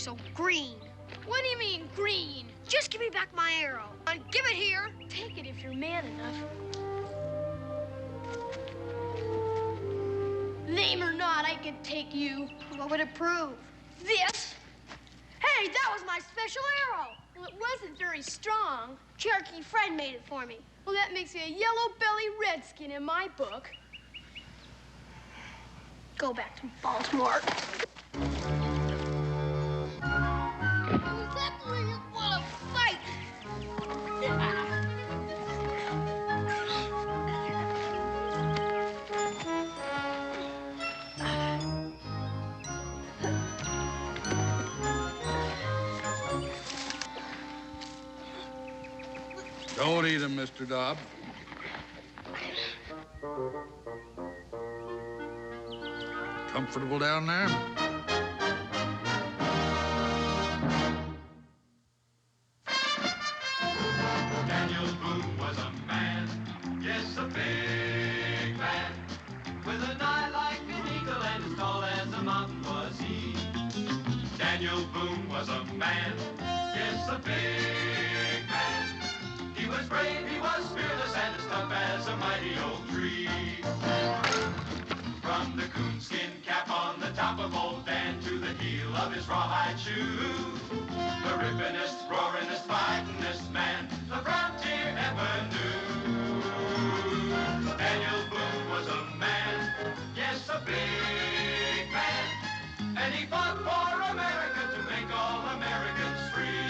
so green. What do you mean, green? Just give me back my arrow. And give it here. Take it if you're man enough. Name or not, I could take you. What would it prove? This. Hey, that was my special arrow. Well, it wasn't very strong. Cherokee Fred made it for me. Well, that makes you a yellow-belly redskin in my book. Go back to Baltimore. Don't eat him, Mr. Dobb. Comfortable down there? Daniel Boone was a man, yes, a big man, with an eye like an eagle and as tall as a mountain was he. Daniel Boone was a man, yes, a big man. He was brave, he was fearless, and as tough as a mighty oak tree. From the coonskin cap on the top of old Dan to the heel of his rawhide shoe, the rippin'est, roaring'est, fighting'est man the frontier ever knew. Daniel Boone was a man, yes, a big man, and he fought for America to make all Americans free.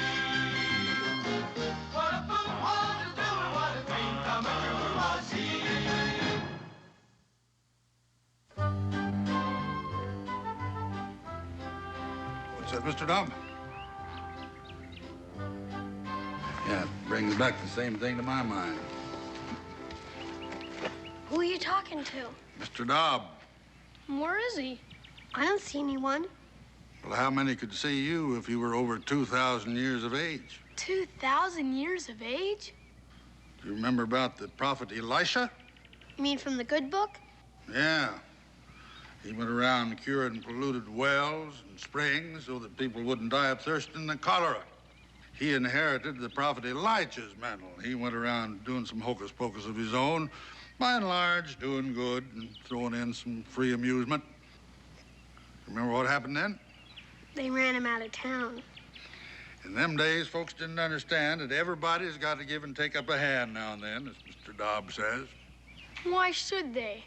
What a Boone wanted to do and what a dream come true was he. What's that, Mr. Dobb? Yeah, it brings back the same thing to my mind. Who are you talking to? Mr. Dobb. Where is he? I don't see anyone. Well, how many could see you if you were over 2,000 years of age? 2,000 years of age? Do you remember about the prophet Elisha? You mean from the good book? Yeah. He went around curing polluted wells and springs so that people wouldn't die of thirst and the cholera. He inherited the prophet Elijah's mantle. He went around doing some hocus pocus of his own, by and large, doing good and throwing in some free amusement. Remember what happened then? They ran him out of town. In them days, folks didn't understand that everybody's got to give and take up a hand now and then, as Mr. Dobb says. Why should they?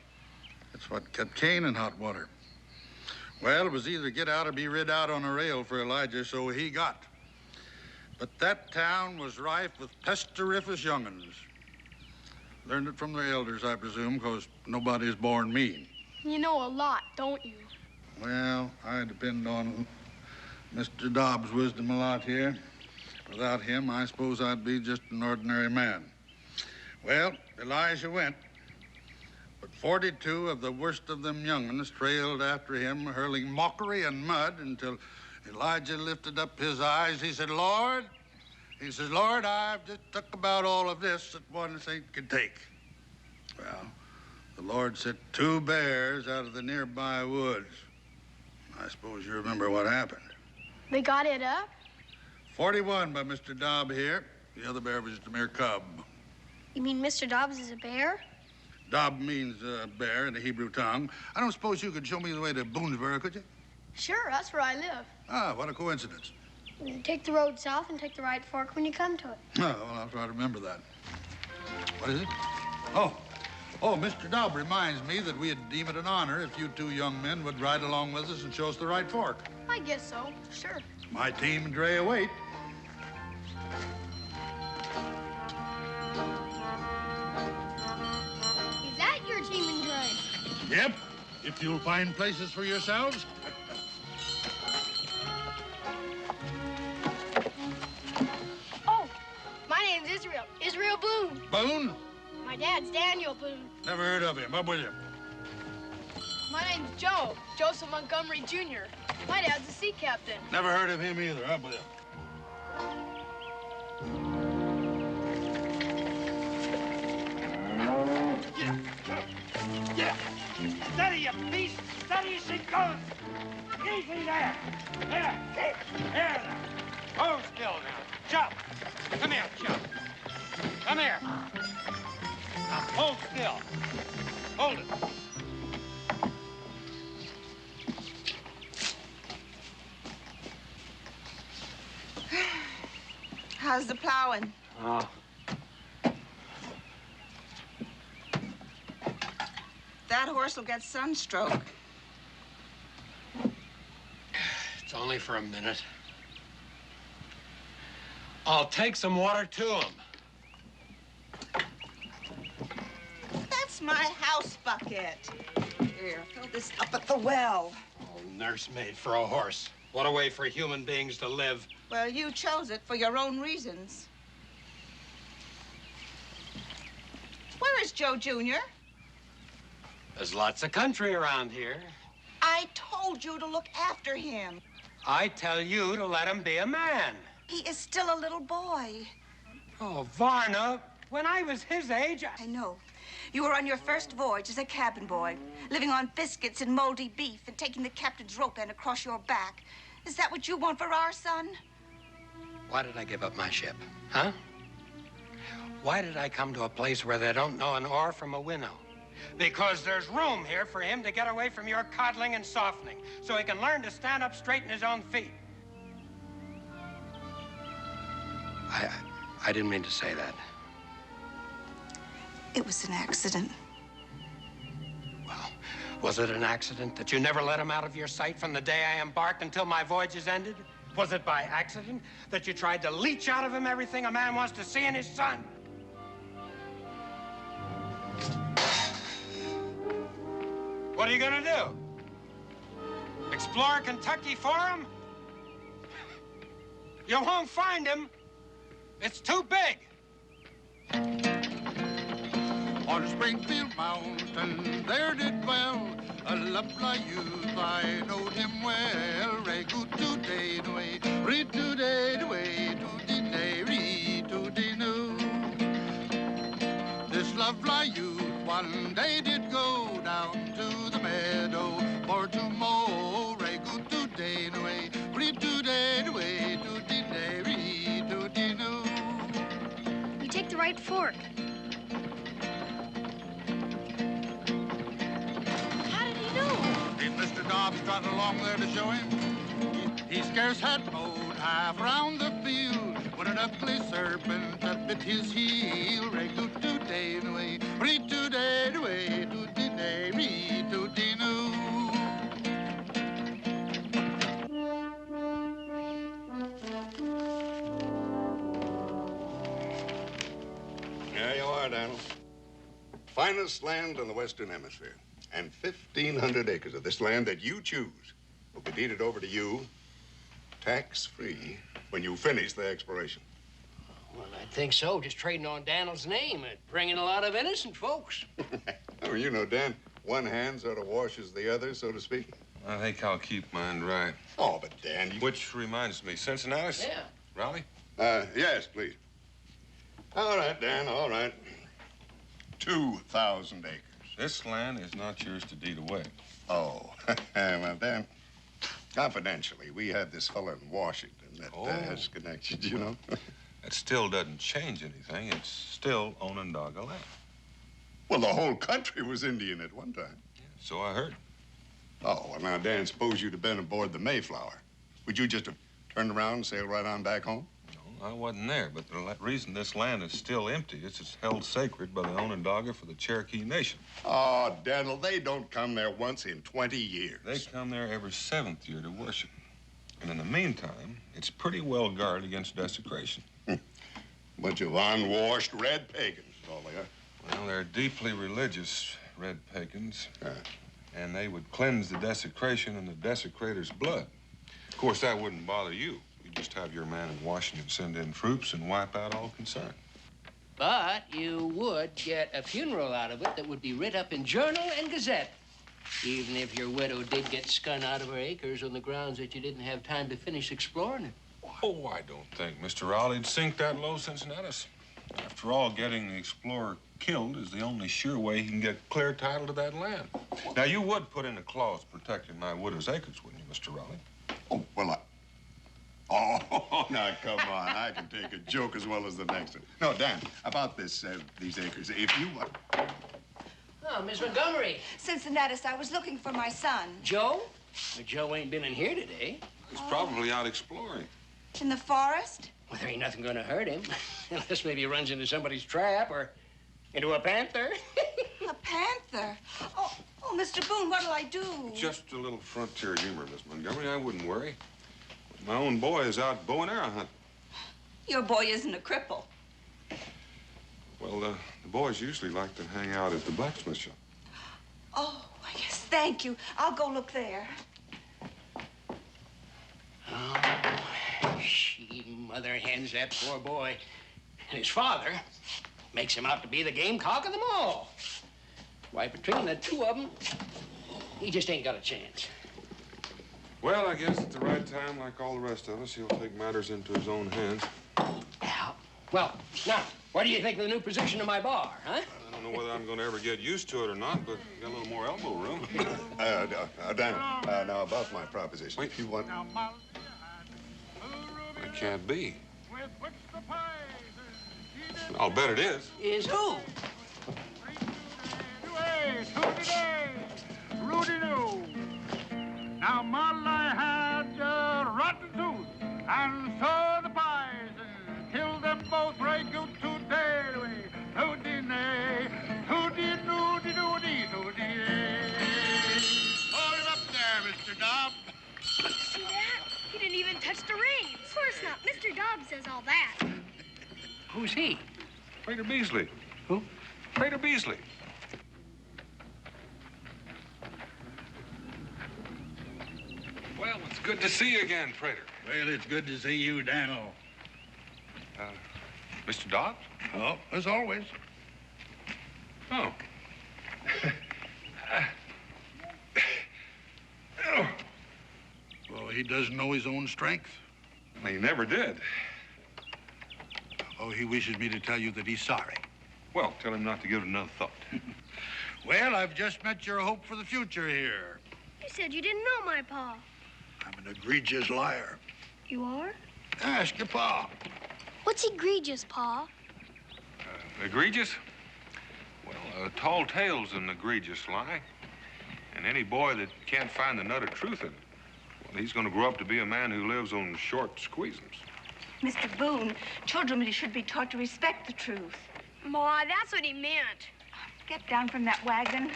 That's what kept Cain in hot water. Well, it was either get out or be rid out on a rail for Elijah, so he got. But that town was rife with pesteriferous young'uns. Learned it from their elders, I presume, because nobody's born mean. You know a lot, don't you? Well, I depend on Mr. Dobb's wisdom a lot here. Without him, I suppose I'd be just an ordinary man. Well, Elijah went, but 42 of the worst of them young'uns trailed after him, hurling mockery and mud until Elijah lifted up his eyes. He said, Lord, I've just took about all of this that one saint could take. Well, the Lord sent 2 bears out of the nearby woods. I suppose you remember what happened. They got it up? 41 by Mr. Dobb here. The other bear was just a mere cub. You mean Mr. Dobbs is a bear? Dobb means bear in the Hebrew tongue. I don't suppose you could show me the way to Boonesboro, could you? Sure, that's where I live. Ah, what a coincidence. Take the road south and take the right fork when you come to it. Oh, well, I'll try to remember that. What is it? Oh, Mr. Dobb reminds me that we'd deem it an honor if you 2 young men would ride along with us and show us the right fork. I guess so, sure. My team and Dre await. Is that your team and Dre? Yep, if you'll find places for yourselves. Oh, my name's Israel. Israel Boone. Boone? My dad's Daniel Boone. Never heard of him. Up with you. My name's Joe. Joseph Montgomery Jr. My dad's a sea captain. Never heard of him either. Up with you. Yeah. Steady, you beast. Steady as she goes. goes. Easy there. There. There. Hold still now. Jump. Come here, jump. Come here. Now, hold still. Hold it. How's the plowing? Oh. That horse will get sunstroke. It's only for a minute. I'll take some water to him. That's my house bucket. Here, fill this up at the well. Oh, nursemaid for a horse. What a way for human beings to live. Well, you chose it for your own reasons. Where is Joe Jr.? There's lots of country around here. I told you to look after him. I tell you to let him be a man. He is still a little boy. Oh, Varna, when I was his age, I know. You were on your first voyage as a cabin boy, living on biscuits and moldy beef and taking the captain's rope end across your back. Is that what you want for our son? Why did I give up my ship, huh? Why did I come to a place where they don't know an oar from a winnow? Because there's room here for him to get away from your coddling and softening, so he can learn to stand up straight in his own feet. I didn't mean to say that. It was an accident. Well, was it an accident that you never let him out of your sight from the day I embarked until my voyage is ended? Was it by accident that you tried to leech out of him everything a man wants to see in his son? What are you gonna do? Explore Kentucky for him? You won't find him. It's too big. On Springfield Mountain, there did dwell a lovely youth. I knowed him well. Re-good today, way, read today, way, to-dee-nay, read to-dee-noo. This lovely youth one day did go down to the meadow for to mow. Re-good today, way, read today, way, to-dee-nay, read to-dee-noo. You take the right fork. Mr. Dobbs trotted along there to show him. He scarce had mowed half round the field when an ugly serpent bit his heel. Re-good today, way, read today, way, to-dee-nay, read to-dee-noo. There you are, Donald. Finest land in the Western Hemisphere. And 1,500 acres of this land that you choose will be deeded over to you, tax-free, when you finish the exploration. Well, I think so. Just trading on Daniel's name and bringing a lot of innocent folks. Oh, you know, Dan, one hand sort of washes the other, so to speak. I think I'll keep mine dry. Oh, but Dan, you... Which reminds me, Cincinnati? Yeah. Raleigh? Yes, please. All right, Dan, all right. 2,000 acres. This land is not yours to deed away. Oh, well, Dan, confidentially, we have this fellow in Washington that has connections, you know. That still doesn't change anything. It's still Onondaga land. Well, the whole country was Indian at one time. Yeah, so I heard. Oh, well, now, Dan, suppose you'd have been aboard the Mayflower. Would you just have turned around and sailed right on back home? No, I wasn't there, but the reason this land is still empty is it's held sacred by the Onondaga for the Cherokee Nation. Oh, Daniel, they don't come there once in 20 years. They come there every 7th year to worship. And in the meantime, it's pretty well guarded against desecration. Bunch of unwashed red pagans, is all they are. Well, they're deeply religious red pagans. And they would cleanse the desecration in the desecrator's blood. Of course, that wouldn't bother you. You just have your man in Washington send in troops and wipe out all concern. But you would get a funeral out of it that would be writ up in Journal and Gazette. Even if your widow did get skun out of her acres on the grounds that you didn't have time to finish exploring it. Oh, I don't think Mr. Raleigh'd sink that low, Cincinnatus. After all, getting the explorer killed is the only sure way he can get clear title to that land. Now, you would put in a clause protecting my widow's acres, wouldn't you, Mr. Raleigh? Oh, well, Oh, now, come on. I can take a joke as well as the next one. No, Dan, about these acres, if you want... Oh, Miss Montgomery. Cincinnatus, I was looking for my son. Joe? Well, Joe ain't been in here today. He's probably out exploring. In the forest? Well, there ain't nothing gonna hurt him. Unless maybe he runs into somebody's trap or into a panther. A panther? Oh, Mr. Boone, what'll I do? Just a little frontier humor, Miss Montgomery. I wouldn't worry. My own boy is out bow and arrow hunting. Your boy isn't a cripple. Well, the boys usually like to hang out at the blacksmith shop. Oh, yes, thank you. I'll go look there. Oh, she mother hens that poor boy. And his father makes him out to be the game cock of them all. Why, between the two of them, he just ain't got a chance. Well, I guess at the right time, like all the rest of us, he'll take matters into his own hands. Yeah. Well, now, what do you think of the new position of my bar, huh? I don't know whether I'm going to ever get used to it or not, but got a little more elbow room. Dan, now about my proposition. Wait. If you want... It can't be. I'll bet it is. Is who? Rudy-doo. Now, Molly had a rotten tooth, and so the poison killed them both right good today. Tooty-nay, tooty-noody-doody, tooty-nay. Hold him up there, Mr. Dobb. See that? He didn't even touch the reins. Of course not. Mr. Dobbs says all that. Who's he? Prater Beasley. Who? Prater Beasley. Well, it's good to see you again, Prater. Well, it's good to see you, Daniel. Mr. Dobbs? Oh, as always. Oh. Well, he doesn't know his own strength. He never did. Oh, he wishes me to tell you that he's sorry. Well, tell him not to give it another thought. Well, I've just met your hope for the future here. You said you didn't know my pa. I'm an egregious liar. You are? Ask your pa. What's egregious, Pa? Egregious? Well, tall tale's an egregious lie. And any boy that can't find the nut of truth in it, well, he's going to grow up to be a man who lives on short squeezums. Mr. Boone, children should be taught to respect the truth. Ma, that's what he meant. Get down from that wagon.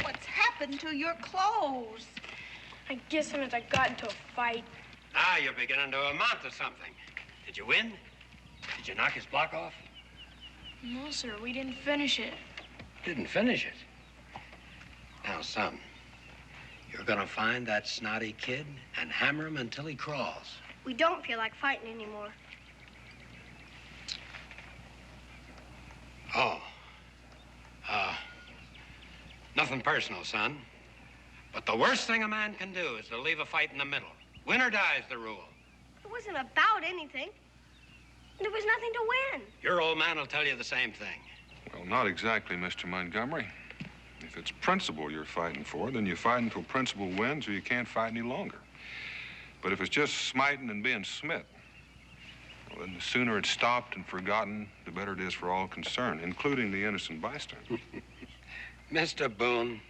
What's happened to your clothes? I guess I meant I got into a fight. Ah, you're beginning to amount to something. Did you win? Did you knock his block off? No, sir, we didn't finish it. Didn't finish it. Now, son, you're gonna find that snotty kid and hammer him until he crawls. We don't feel like fighting anymore. Oh. Nothing personal, son. But the worst thing a man can do is to leave a fight in the middle. Win or die is the rule. It wasn't about anything. There was nothing to win. Your old man will tell you the same thing. Well, not exactly, Mr. Montgomery. If it's principle you're fighting for, then you fight until principle wins or you can't fight any longer. But if it's just smiting and being smit, well, then the sooner it's stopped and forgotten, the better it is for all concerned, including the innocent bystander. Mr. Boone,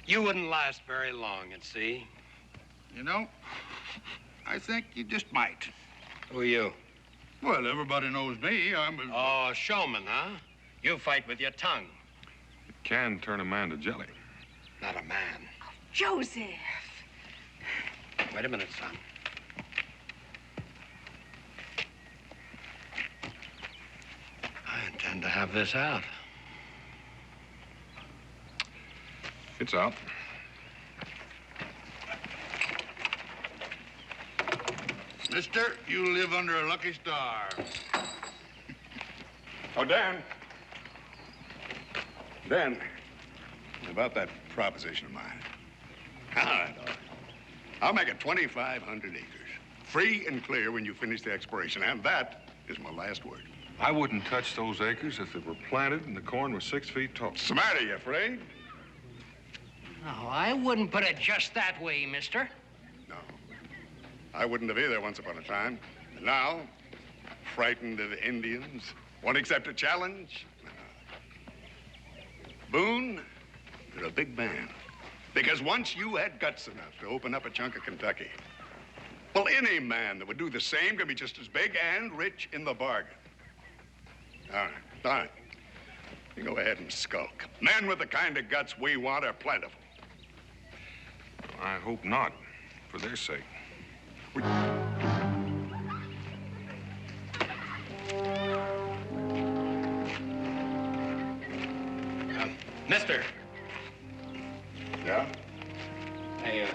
you wouldn't last very long at sea. You know, I think you just might. Who are you? Well, everybody knows me. I'm a... Oh, a showman, huh? You fight with your tongue. It can turn a man to jelly. Not a man. Joseph. Wait a minute, son. I intend to have this out. It's out. Mister, you live under a lucky star. Oh, Dan. Dan, about that proposition of mine. All right. I'll make it 2,500 acres. Free and clear when you finish the exploration, and that is my last word. I wouldn't touch those acres if they were planted and the corn was 6 feet tall. What's the matter, you afraid? No, I wouldn't put it just that way, mister. No. I wouldn't have either once upon a time. And now, frightened of Indians, won't accept a challenge. Boone, you're a big man. Because once you had guts enough to open up a chunk of Kentucky, well, any man that would do the same can be just as big and rich in the bargain. All right. You go ahead and skulk. Men with the kind of guts we want are plentiful. I hope not, for their sake. Mister. Yeah? Hey,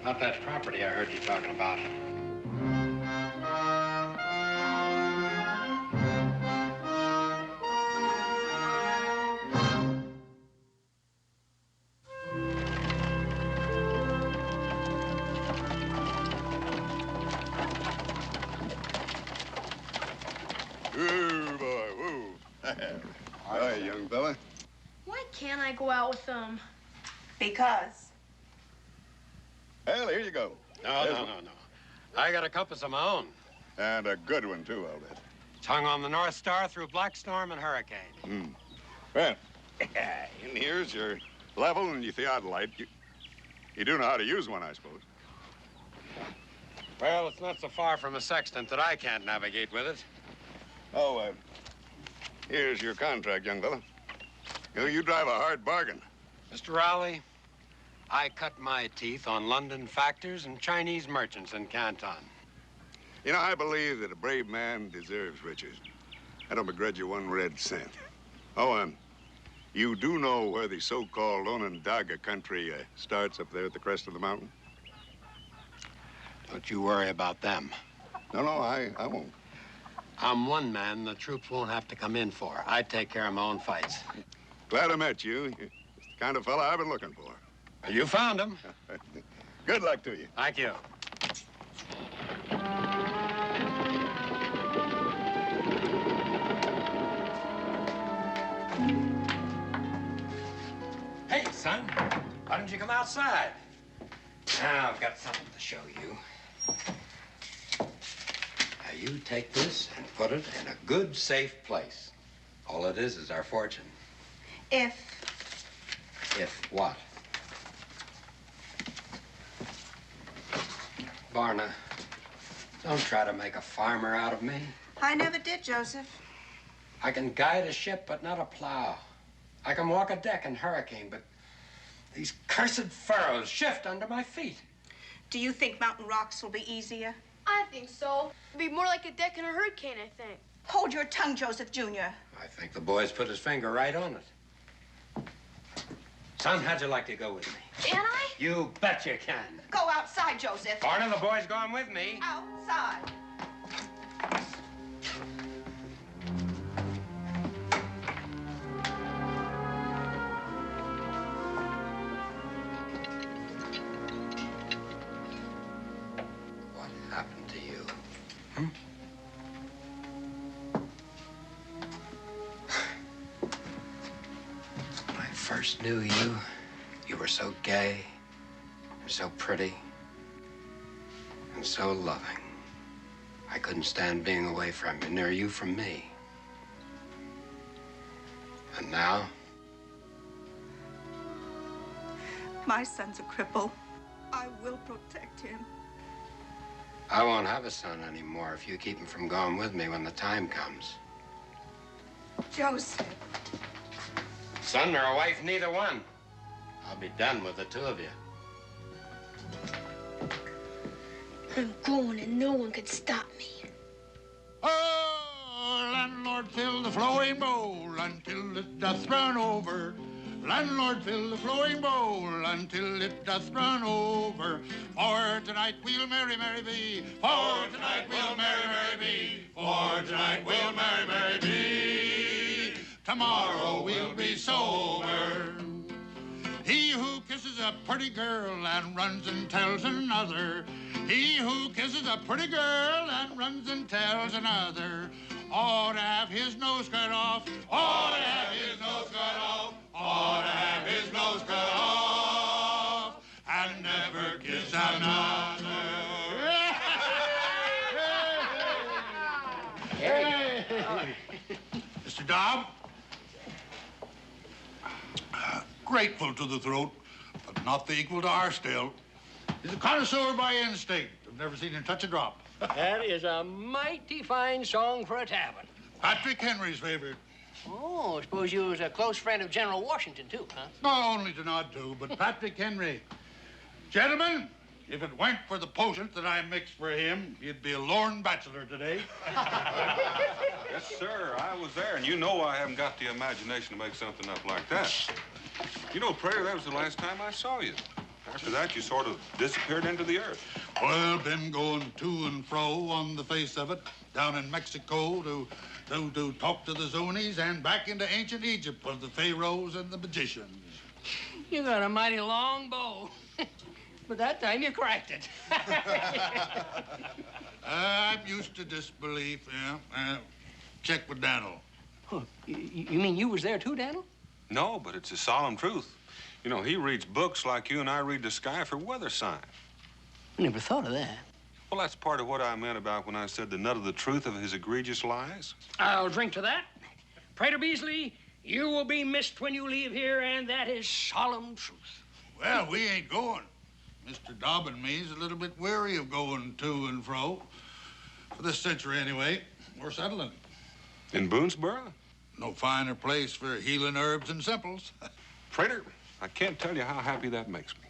about that property I heard you talking about. Ooh, boy, woo. Hi, young fella. Why can't I go out with them? Because. Well, here you go. No. I got a compass of my own. And a good one, too, I'll bet. It's hung on the North Star through black storm and hurricane. Well, in here's your level and your theodolite. You do know how to use one, I suppose. Well, it's not so far from a sextant that I can't navigate with it. Oh, here's your contract, young fella. You drive a hard bargain. Mr. Rowley, I cut my teeth on London factors and Chinese merchants in Canton. You know, I believe that a brave man deserves riches. I don't begrudge you 1 red cent. Oh, you do know where the so-called Onondaga country starts up there at the crest of the mountain? Don't you worry about them. No, I won't. I'm one man the troops won't have to come in for. I take care of my own fights. Glad I met you. You're the kind of fella I've been looking for. You found him. Good luck to you. Thank you. Hey, son, why don't you come outside? Now I've got something to show you. Now you take this and put it in a good, safe place. All it is our fortune. If what? Barna, don't try to make a farmer out of me. I never did, Joseph. I can guide a ship, but not a plow. I can walk a deck in hurricane, but these cursed furrows shift under my feet. Do you think mountain rocks will be easier? I think so. It'd be more like a deck in a hurricane, I think. Hold your tongue, Joseph Jr. I think the boy's put his finger right on it. Son, how'd you like to go with me? Can I? You bet you can. Go outside, Joseph. Barna, the boy's going with me. Outside. What happened to you? When I first knew you, you were so gay, and so pretty, and so loving. I couldn't stand being away from you, nor you from me. And now? My son's a cripple. I will protect him. I won't have a son anymore if you keep him from going with me when the time comes. Joseph. Son or a wife, neither one. I'll be done with the two of you. I'm going and no one could stop me. Oh, landlord, fill the flowing bowl until it doth run over. Landlord, fill the flowing bowl until it doth run over. For tonight we'll merry, merry be. For tonight we'll merry, merry be. For tonight we'll merry, merry be. Tomorrow we'll be sober. He who kisses a pretty girl and runs and tells another. He who kisses a pretty girl and runs and tells another ought to have his nose cut off. Ought to have his nose cut off. Ought to have his nose cut off and never kiss another. Mr. Dobb, grateful to the throat, but not the equal to our still. He's a connoisseur by instinct. I've never seen him touch a drop. That is a mighty fine song for a tavern. Patrick Henry's favorite. Oh, I suppose you was a close friend of General Washington, too, huh? Not only to nod to, but Patrick Henry. Gentlemen, if it weren't for the potions that I mixed for him, he'd be a lorn bachelor today. Yes, sir, I was there, and you know I haven't got the imagination to make something up like that. You know, Prater, that was the last time I saw you. After that, you sort of disappeared into the earth. Well, been going to and fro on the face of it, down in Mexico to talk to the Zunies and back into ancient Egypt with the pharaohs and the magicians. You got a mighty long bow. But that time you cracked it. I'm used to disbelief, yeah. Check with Daniel. Oh, you mean you was there too, Daniel? No, but it's a solemn truth. You know, he reads books like you and I read the sky for weather signs. I never thought of that. Well, that's part of what I meant about when I said the nut of the truth of his egregious lies. I'll drink to that. Prater Beasley, you will be missed when you leave here, and that is solemn truth. Well, we ain't going. Mr. Dobb and me's a little bit weary of going to and fro. For this century, anyway. We're settling. In Boonesboro? No finer place for healing herbs and simples. Prater, I can't tell you how happy that makes me.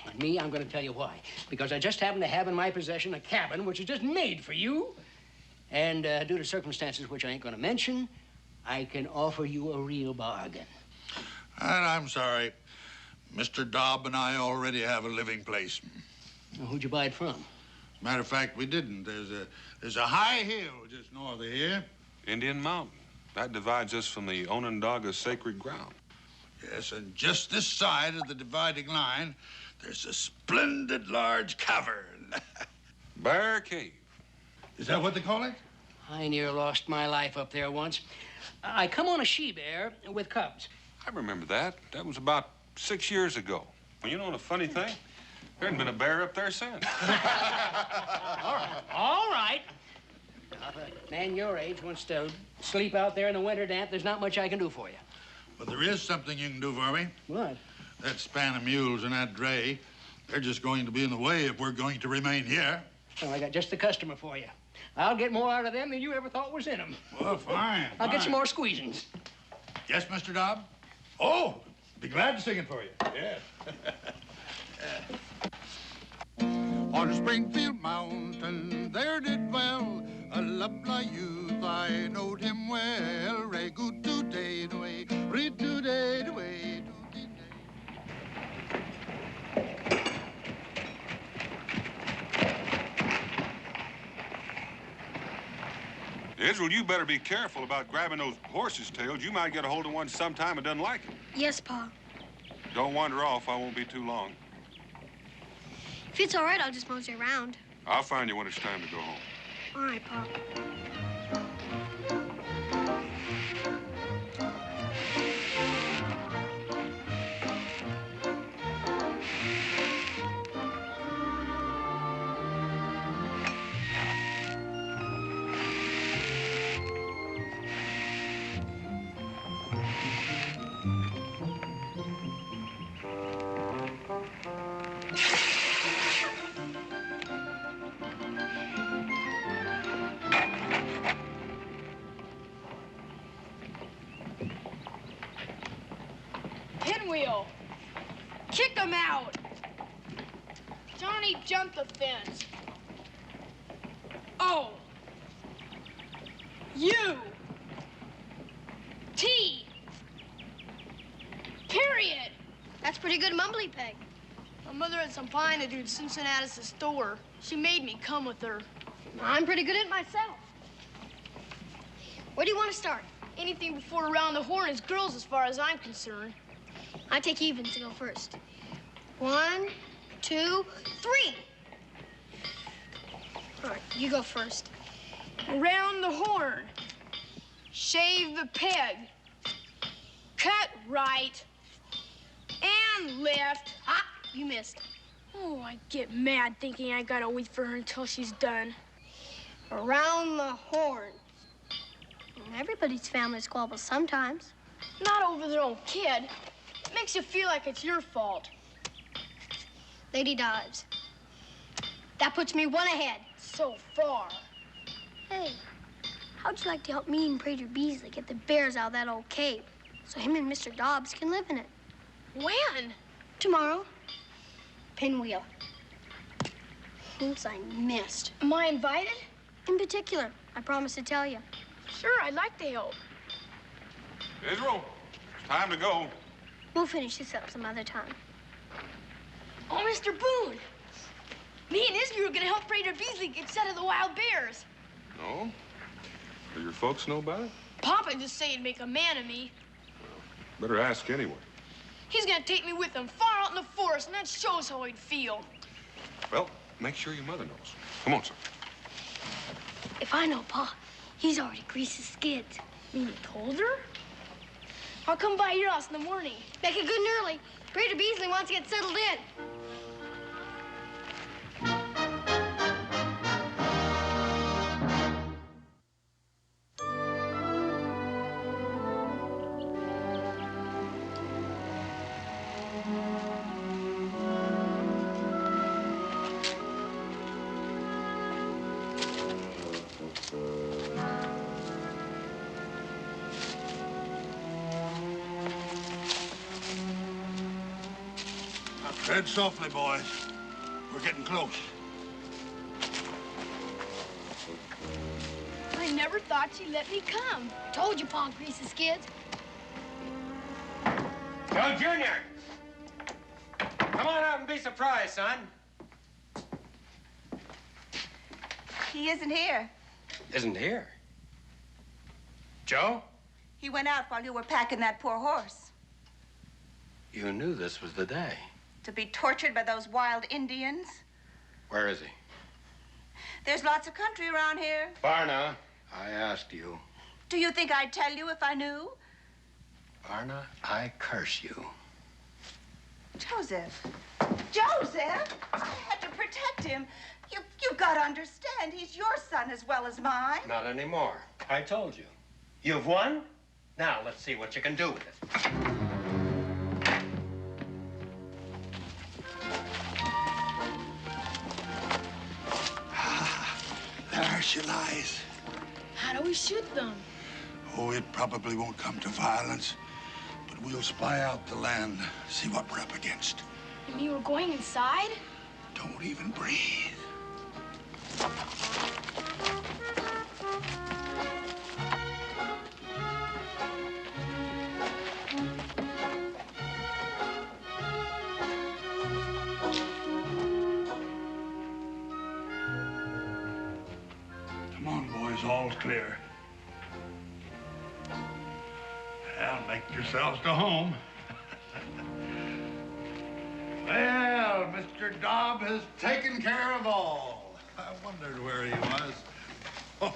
And me, I'm going to tell you why. Because I just happen to have in my possession a cabin which is just made for you. And due to circumstances which I ain't going to mention, I can offer you a real bargain. And I'm sorry. Mr. Dobb and I already have a living place. Well, who'd you buy it from? Matter of fact, we didn't. There's a high hill just north of here. Indian Mountain. That divides us from the Onondaga's sacred ground. Yes, and just this side of the dividing line, there's a splendid large cavern. Bear Cave. Is that what they call it? I near lost my life up there once. I come on a she-bear with cubs. I remember that. That was about 6 years ago. Well, you know the funny thing? There hasn't been a bear up there since. All right. Now, if a man your age wants to sleep out there in the winter damp, there's not much I can do for you. But there is something you can do for me. What? That span of mules and that dray, they're just going to be in the way if we're going to remain here. Well, I got just the customer for you. I'll get more out of them than you ever thought was in them. Well, fine. I'll get some more squeezings. Yes, Mr. Dobb? Oh, be glad to sing it for you. Yes. On Springfield Mountain, there did dwell a lovely youth. I knowed him well. Ray good today, way, read today, way. Israel, you better be careful about grabbing those horses' tails. You might get a hold of one sometime and doesn't like it. Yes, Pa. Don't wander off. I won't be too long. If it's all right, I'll just mosey around. I'll find you when it's time to go home. All right, Pa. Pinwheel! Kick him out! Johnny jumped the fence. O. U. T. Period. That's pretty good mumbly peg. My mother had some pie to do at Cincinnatus' store. She made me come with her. I'm pretty good at it myself. Where do you want to start? Anything before around the horn is girls as far as I'm concerned. I take even to go first. 1, 2, 3. All right, you go first. Round the horn. Shave the peg. Cut right. And left. Ah, you missed. Oh, I get mad thinking I gotta wait for her until she's done. Around the horn. Everybody's family squabbles sometimes. Not over their own kid. It makes you feel like it's your fault. Lady Dobbs. That puts me 1 ahead. So far. Hey, how'd you like to help me and Prater Beasley get the bears out of that old cave so him and Mr. Dobbs can live in it? When? Tomorrow. Pinwheel. Oops, I missed. Am I invited? In particular, I promised to tell you. Sure, I'd like to help. Israel, it's time to go. We'll finish this up some other time. Oh, Mr. Boone. Me and Izzy were gonna help Prater Beasley get set of the wild bears. No? Do your folks know about it? Papa just said he'd make a man of me. Better ask anyway. He's gonna take me with him far out in the forest, and that shows how he'd feel. Well, make sure your mother knows. Come on, son. If I know Pa, he's already greased his skids. You told her? I'll come by your house in the morning. Make it good and early. Prater Beasley wants to get settled in. Tread softly, boys. We're getting close. I never thought she'd let me come. Told you Pa greased his skids. Joe Jr. Come on out and be surprised, son. He isn't here. Isn't here. Joe? He went out while you were packing that poor horse. You knew this was the day. To be tortured by those wild Indians. Where is he? There's lots of country around here. Varna, I asked you. Do you think I'd tell you if I knew? Varna, I curse you. Joseph. Joseph! I had to protect him. You've got to understand, he's your son as well as mine. Not anymore. I told you. You've won? Now let's see what you can do with it. There she lies. How do we shoot them? Oh, it probably won't come to violence, but we'll spy out the land, see what we're up against. You mean we're going inside? Don't even breathe. Come on, boys, all's clear. Well, make yourselves to home. Well, Mr. Dobb has taken care of all. I wondered where he was.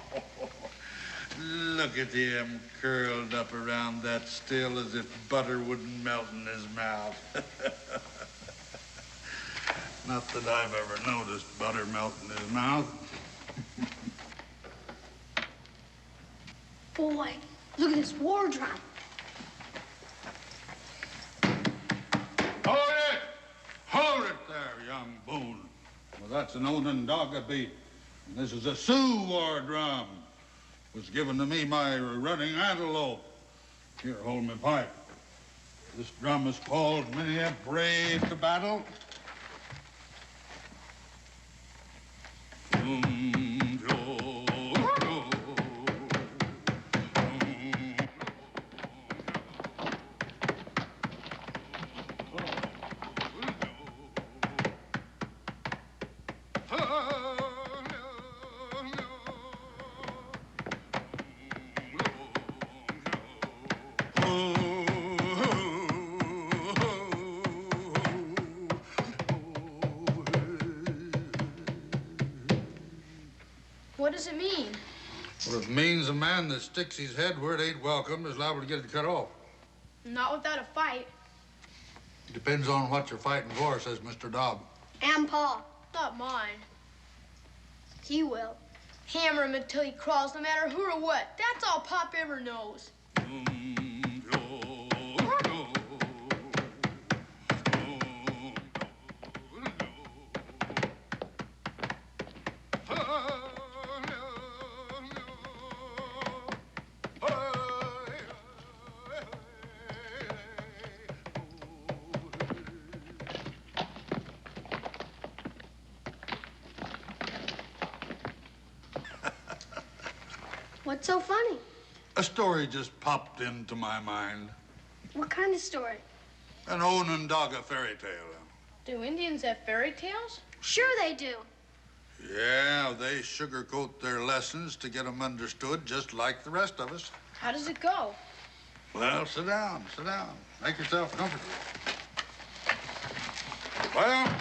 Look at him curled up around that still as if butter wouldn't melt in his mouth. Not that I've ever noticed butter melt in his mouth. Boy, look at this war drum. Hold it! Hold it there, young Boone. Well, that's an Onondaga beat. And this is a Sioux war drum. It was given to me by running antelope. Here, hold my pipe. This drum is called Many a Brave to Battle. does it mean? Well, it means a man that sticks his head where it ain't welcome is liable to get it cut off. Not without a fight. It depends on what you're fighting for, says Mr. Dobb. And Pa. Not mine. He will. Hammer him until he crawls, no matter who or what. That's all Pop ever knows. What's so funny? A story just popped into my mind. What kind of story? An Onondaga fairy tale. Do Indians have fairy tales? Sure they do. Yeah, they sugarcoat their lessons to get them understood just like the rest of us. How does it go? Well, sit down, sit down. Make yourself comfortable. Well,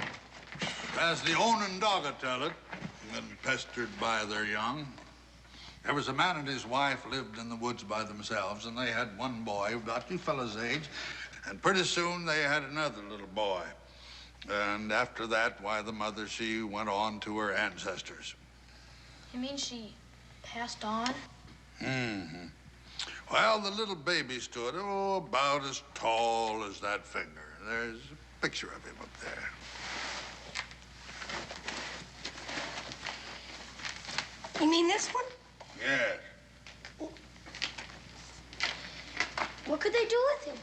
as the Onondaga tell it, when pestered by their young, there was a man and his wife lived in the woods by themselves, and they had one boy about you fellas' age, and pretty soon they had another little boy. And after that, why, the mother, she went on to her ancestors. You mean she passed on? Mm-hmm. Well, the little baby stood, about as tall as that finger. There's a picture of him up there. You mean this one? Yes. What could they do with him?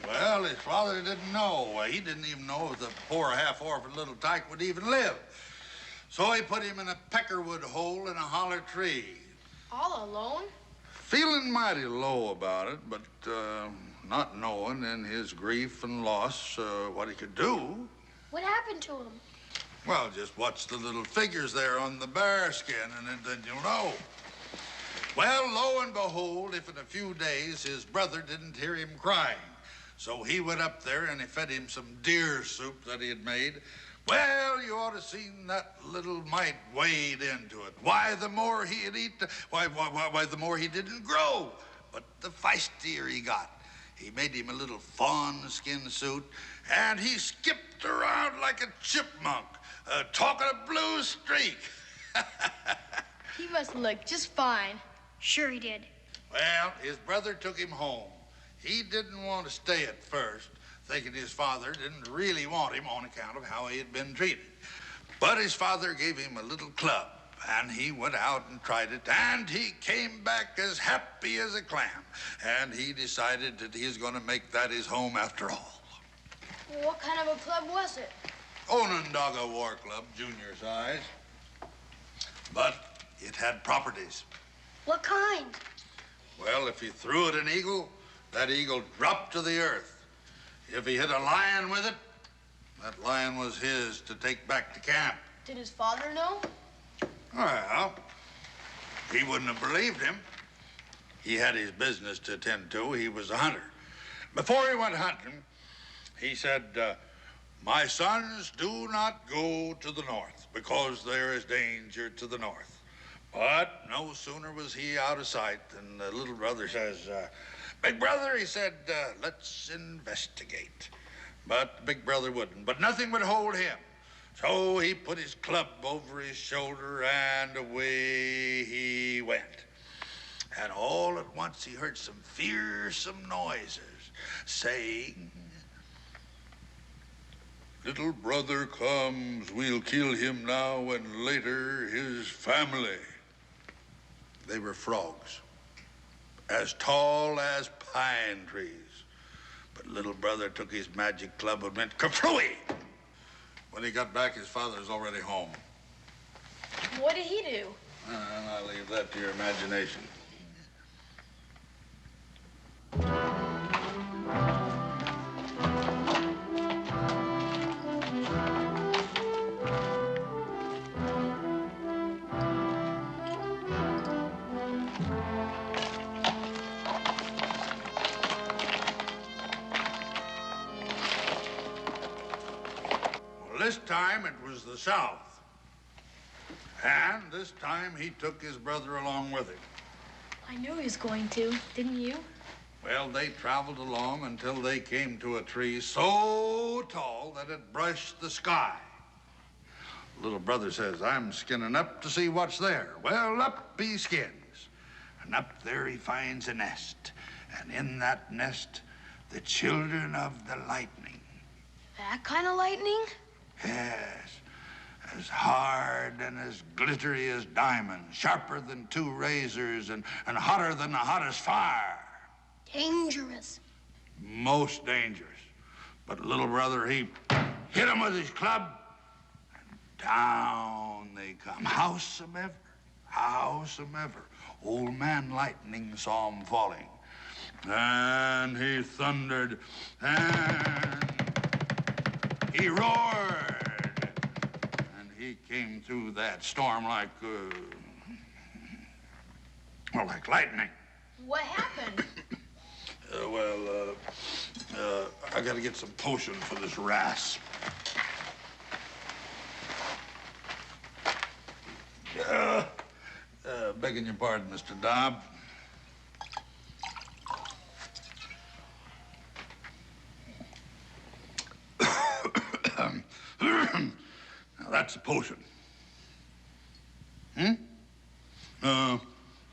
Well, his father didn't know. He didn't even know if the poor half-orphan little tyke would even live. So he put him in a peckerwood hole in a holler tree. All alone? Feeling mighty low about it, but not knowing in his grief and loss what he could do. What happened to him? Well, just watch the little figures there on the bear skin, and then you'll know. Well, lo and behold, if in a few days his brother didn't hear him crying. So he went up there and he fed him some deer soup that he had made. Well, you ought to seen that little mite wade into it. Why, the more he'd eat, why, the more he didn't grow. But the feistier he got. He made him a little fawn skin suit, and he skipped around like a chipmunk, talking a blue streak. He must look just fine. Sure he did. Well, his brother took him home. He didn't want to stay at first, thinking his father didn't really want him on account of how he had been treated. But his father gave him a little club, and he went out and tried it, and he came back as happy as a clam. And he decided that he was going to make that his home after all. Well, what kind of a club was it? Onondaga War Club, junior size. But it had properties. What kind? Well, if he threw at an eagle, that eagle dropped to the earth. If he hit a lion with it, that lion was his to take back to camp. Did his father know? Well, he wouldn't have believed him. He had his business to attend to. He was a hunter. Before he went hunting, he said, my sons, do not go to the north because there is danger to the north. But no sooner was he out of sight than the little brother says, big brother, he said, let's investigate. But the big brother wouldn't. But nothing would hold him. So he put his club over his shoulder and away he went. And all at once he heard some fearsome noises saying, little brother comes, we'll kill him now and later his family. They were frogs, as tall as pine trees. But little brother took his magic club and went kerflooey. When he got back, his father was already home. What did he do? And I leave that to your imagination. This time it was the South. And this time he took his brother along with him. I knew he was going to, didn't you? Well, they traveled along until they came to a tree so tall that it brushed the sky. Little brother says, I'm skinning up to see what's there. Well, up he skins. And up there he finds a nest. And in that nest, the children of the lightning. That kind of lightning? Yes. As hard and as glittery as diamonds, sharper than two razors, and hotter than the hottest fire. Dangerous. Most dangerous. But little brother, he hit him with his club, and down they come. Howsomever. Old man Lightning saw him falling. And he thundered, and he roared. And he came through that storm like lightning. What happened? I gotta get some potion for this rasp. Begging your pardon, Mr. Dobb. Now, that's a potion.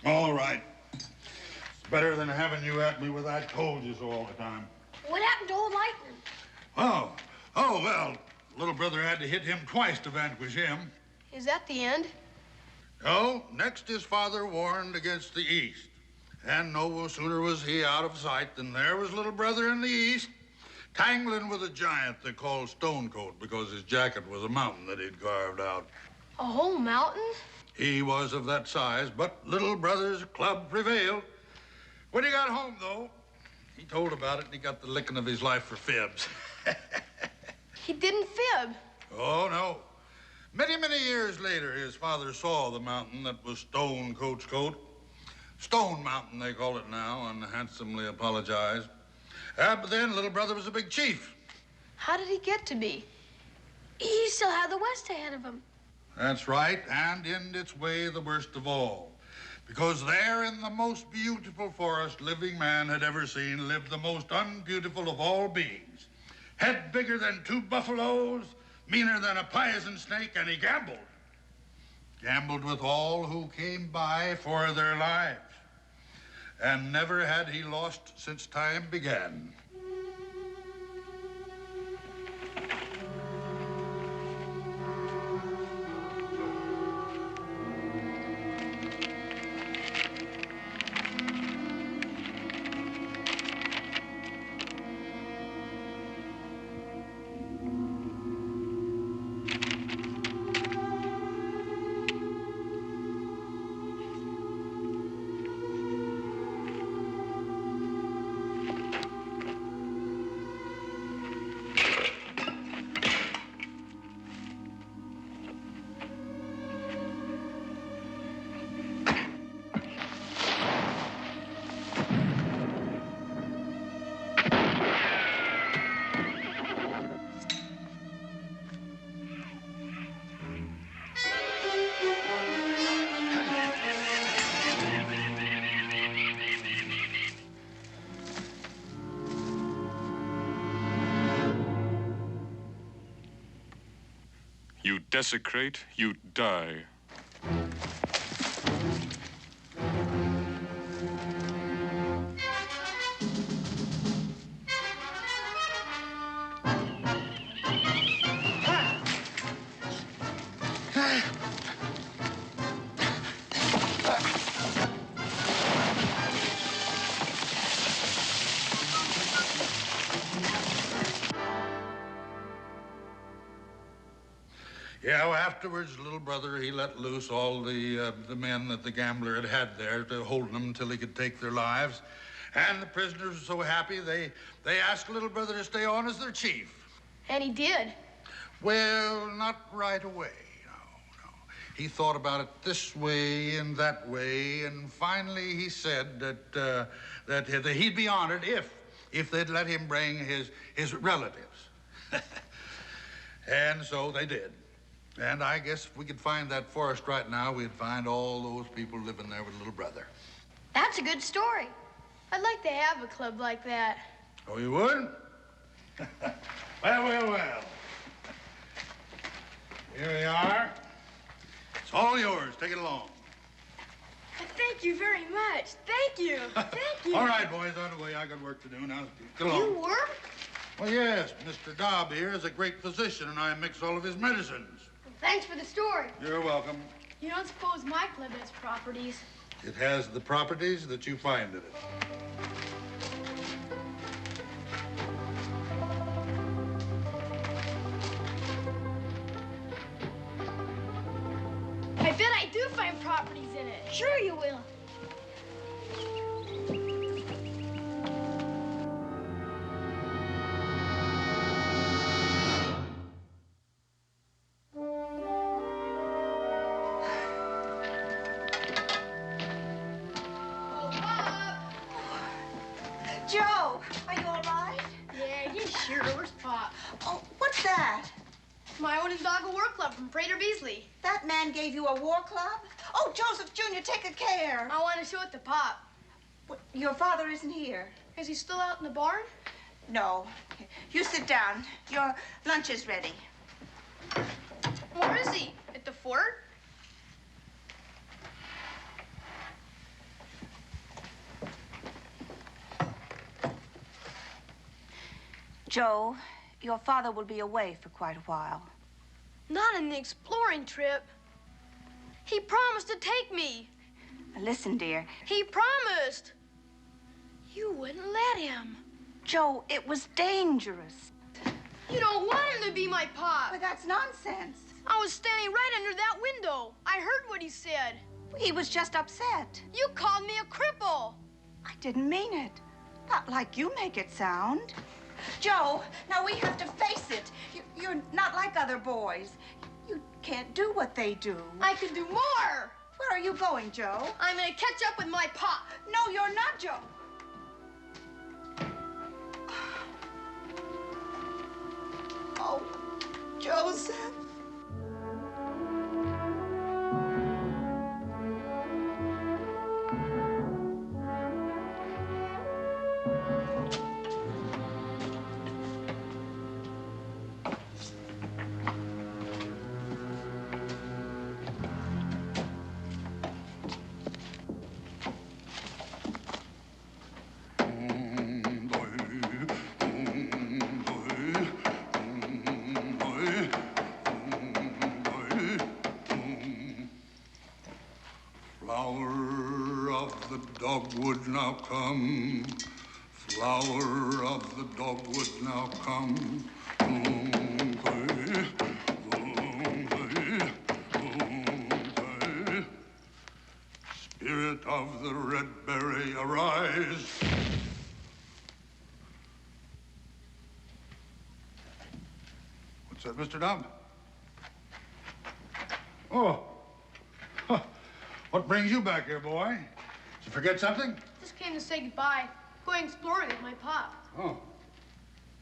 All right. It's better than having you at me with I told you so all the time. What happened to old Lightning? Well, little brother had to hit him twice to vanquish him. Is that the end? No, next his father warned against the east. And no sooner was he out of sight than there was little brother in the east, tangling with a giant they called Stonecoat because his jacket was a mountain that he'd carved out. A whole mountain? He was of that size, but little brother's club prevailed. When he got home, though, he told about it and he got the licking of his life for fibs. He didn't fib. Oh, no. Many years later, his father saw the mountain that was Stonecoat's coat. Stone Mountain, they call it now, and handsomely apologized. But then little brother was a big chief. How did he get to be? He still had the West ahead of him. That's right, and in its way the worst of all. Because there in the most beautiful forest living man had ever seen lived the most unbeautiful of all beings. Head bigger than 2 buffaloes, meaner than a poison snake, and he gambled. Gambled with all who came by for their lives. And never had he lost since time began. You desecrate, you die. Yeah, well, afterwards, little brother, he let loose all the men that the gambler had there to hold them until he could take their lives. And the prisoners were so happy, they asked little brother to stay on as their chief. And he did. Well, not right away, no. He thought about it this way and that way, and finally he said that he'd be honored if they'd let him bring his relatives. And so they did. And I guess if we could find that forest right now, we'd find all those people living there with little brother. That's a good story. I'd like to have a club like that. Oh, you would? Well. Here we are. It's all yours. Take it along. Thank you very much. Thank you. Thank you. All right, boys, out of the way. I got work to do now. Get along. You work? Well, yes. Mr. Dobb here is a great physician, and I mix all of his medicines. Thanks for the story. You're welcome. You don't suppose my club has properties? It has the properties that you find in it. I bet I do find properties in it. Sure you will. Joe, are you all right? Yeah, sure. Where's Pop? Oh, what's that? My own Doggo Work Club from Prater Beasley. That man gave you a war club? Oh, Joseph Jr., take care. I want to show it to Pop. What, your father isn't here? Is he still out in the barn? No. You sit down. Your lunch is ready. Where is he? At the fort? Joe, your father will be away for quite a while. Not on the exploring trip. He promised to take me. Now, listen, dear. He promised. You wouldn't let him. Joe, it was dangerous. You don't want him to be my Pop. But that's nonsense. I was standing right under that window. I heard what he said. He was just upset. You called me a cripple. I didn't mean it. Not like you make it sound. Joe, now we have to face it. You're not like other boys. You can't do what they do. I could do more. Where are you going, Joe? I'm gonna catch up with my Pop. No, you're not, Joe. Oh, Joseph. Flower of the dogwood now come, flower of the dogwood now come. Spirit of the red berry, arise. What's that, Mr. Dobb? Oh. Huh. What brings you back here, boy? Did you forget something? Just came to say goodbye. Going exploring with my Pop. Oh.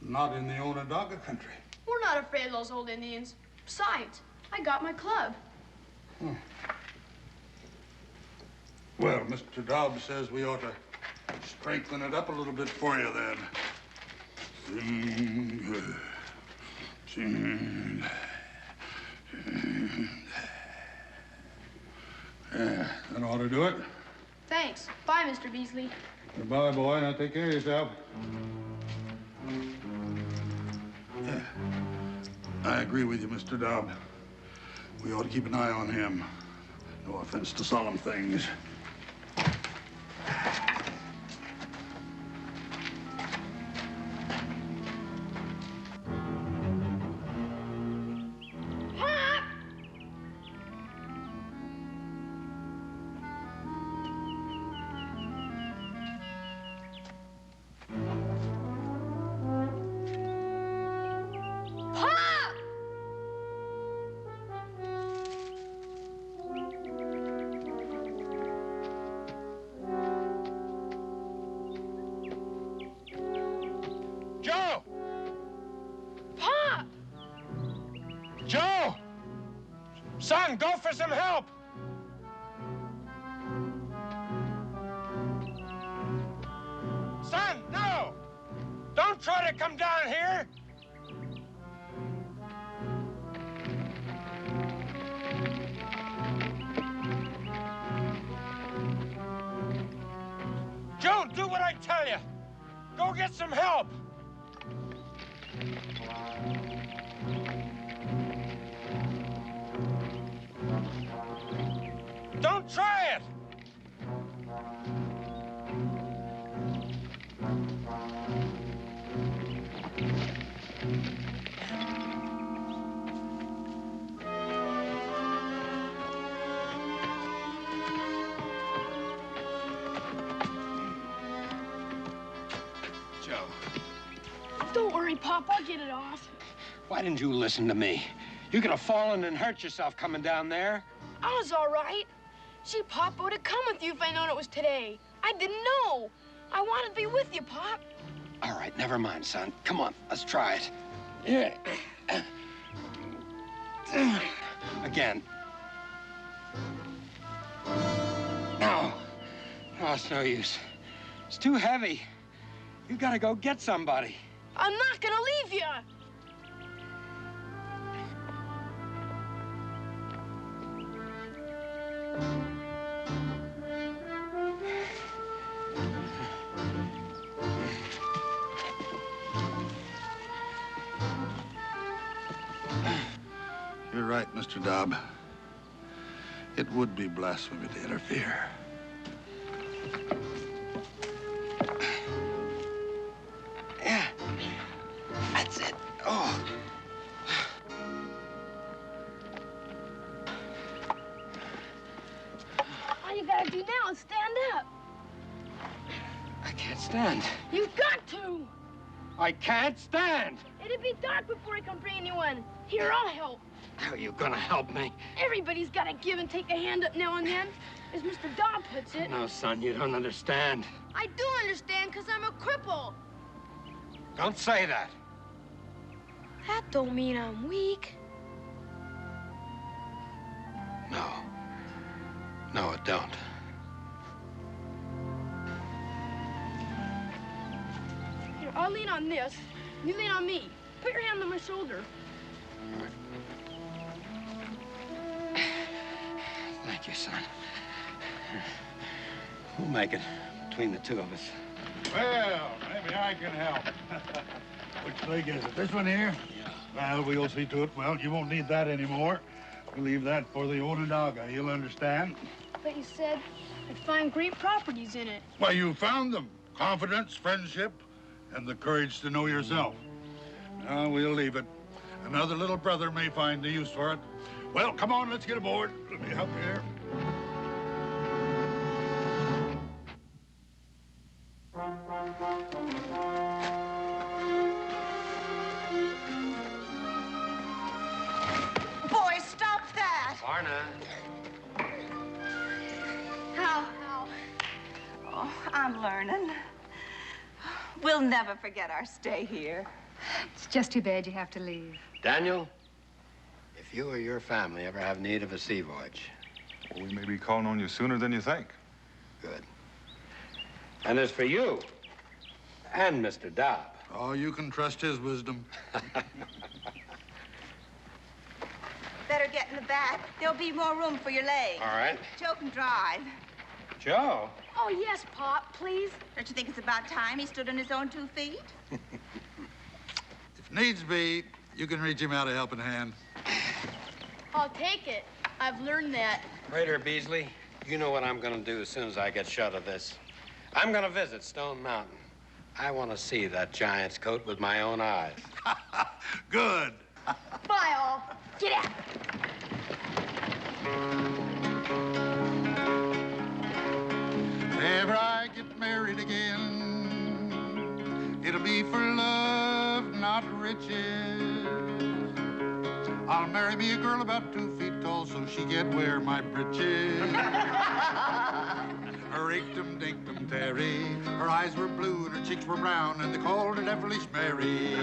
Not in the Onondaga country. We're not afraid of those old Indians. Besides, I got my club. Hmm. Well, Mr. Dobbs says we ought to strengthen it up a little bit for you, then. Yeah, that ought to do it. Thanks. Bye, Mr. Beasley. Goodbye, boy. Now take care of yourself. Yeah. I agree with you, Mr. Dobb. We ought to keep an eye on him. No offense to solemn things. Son, go for some help. Son, no! Don't try to come down here. Joe, do what I tell you. Go get some help. Don't try it. Joe, Don't worry, Pop. I'll get it off. Why didn't you listen to me? You could have fallen and hurt yourself coming down there. I was all right. See, Pop, I would have come with you if I'd known it was today. I didn't know. I wanted to be with you, Pop. All right, never mind, son. Come on, let's try it. Yeah. Again. No. No, it's no use. It's too heavy. You gotta go get somebody. I'm not gonna leave you. You're right, Mr. Dobb. It would be blasphemy to interfere. Yeah. That's it. Oh. All you gotta do now is stand up. I can't stand. You've got to. I can't stand. It'd be dark before I come bring anyone. Here, I'll help. How are you gonna help me? Everybody's got to give and take a hand up now and then, as Mr. Dobb puts it. No, son, you don't understand. I do understand, because I'm a cripple. Don't say that. That don't mean I'm weak. No. No, it don't. Here, I'll lean on this. You lean on me. Put your hand on my shoulder. All right. Thank you, son. We'll make it between the two of us. Well, maybe I can help. Which leg is it? This one here? Yeah. Well, we'll see to it. Well, you won't need that anymore. We'll leave that for the Onondaga. He'll understand. But you said I'd find great properties in it. Well, you found them. Confidence, friendship, and the courage to know yourself. Now, we'll leave it. Another little brother may find the use for it. Well, come on, let's get aboard. Let me help you here. Boy, stop that! Varna. How? Oh, I'm learning. We'll never forget our stay here. It's just too bad you have to leave. Daniel, if you or your family ever have need of a sea voyage. Well, we may be calling on you sooner than you think. Good. And as for you and Mr. Dobb. Oh, you can trust his wisdom. Better get in the back. There'll be more room for your legs. All right. Joe can drive. Joe? Oh, yes, Pop, please. Don't you think it's about time he stood on his own 2 feet? If needs be, you can reach him out a helping hand. I'll take it. I've learned that. Prater, Beasley, you know what I'm gonna do as soon as I get shut of this. I'm gonna visit Stone Mountain. I want to see that giant's coat with my own eyes. Good. Bye, all. Get out. If ever I get married again, it'll be for love, not riches. I'll marry me a girl about 2 feet tall so she can't wear my breeches. Her inktum dinktum Terry, her eyes were blue and her cheeks were brown and they called her Devilish Mary.